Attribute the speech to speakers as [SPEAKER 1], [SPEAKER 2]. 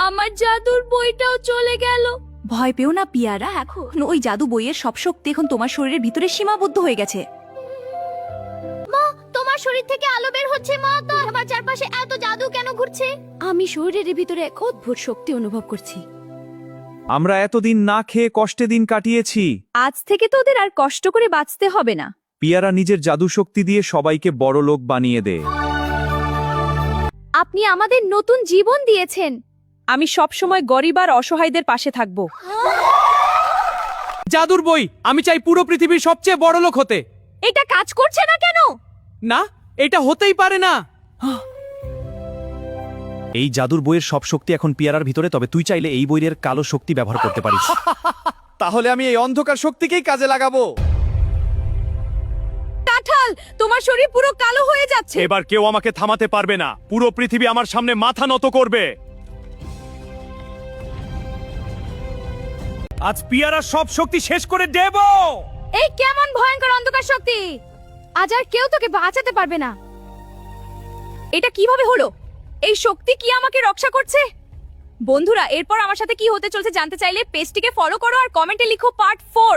[SPEAKER 1] আমার জাদুর বইটাও চলে গেল।
[SPEAKER 2] ভয় পেও না পিয়ারা, এখন ওই জাদু বইয়ের সব শক্তি এখন তোমার শরীরের ভিতরে সীমাবদ্ধ হয়ে গেছে।
[SPEAKER 1] মা, তোমার শরীর থেকে আলো বের হচ্ছে। মা, তো আমার চারপাশে এত জাদু কেন ঘুরছে? আমি শরীরের ভিতরে এক অদ্ভুত শক্তি অনুভব করছি।
[SPEAKER 3] আমরা এতদিন না খেয়ে কষ্টে দিন কাটিয়েছি।
[SPEAKER 2] আজ থেকে তো ওদের আর কষ্ট করে বাঁচতে হবে না।
[SPEAKER 3] পিয়ারা নিজের জাদু শক্তি দিয়ে সবাইকে বড় লোক বানিয়ে দেয়।
[SPEAKER 1] আপনি আমাদের নতুন জীবন দিয়েছেন।
[SPEAKER 2] আমি সব সময় গরিব আর অসহায়দের পাশে থাকব।
[SPEAKER 4] জাদুর বই, আমি চাই পুরো পৃথিবীর সবচেয়ে বড় লোক হতে।
[SPEAKER 2] এটা কাজ করছে না কেন?
[SPEAKER 4] না, এটা হতেই পারে না।
[SPEAKER 3] এই জাদুর বইয়ের সব শক্তি এখন পিয়ারার ভিতরে, তবে তুই চাইলে এই বইয়ের কালো শক্তি ব্যবহার করতে পারিস।
[SPEAKER 4] তাহলে আমি এই অন্ধকার শক্তিকেই কাজে লাগাবো।
[SPEAKER 2] কাঁঠাল, তোমার শরীর পুরো কালো হয়ে যাচ্ছে।
[SPEAKER 3] এবার কেউ আমাকে থামাতে পারবে না। পুরো পৃথিবী আমার সামনে মাথা নত করবে। আজ পিয়ারার সব শক্তি শেষ করে দেব।
[SPEAKER 1] এই কেমন ভয়ঙ্কর অন্ধকার শক্তি! আজ আর কেউ তোকে বাঁচাতে পারবে না।
[SPEAKER 2] এটা কিভাবে হলো? এই শক্তি কি আমাকে রক্ষা করছে? বন্ধুরা, এরপর আমার সাথে কি হতে চলছে জানতে চাইলে পেজটিকে ফলো করো আর কমেন্টে লিখো পার্ট 4।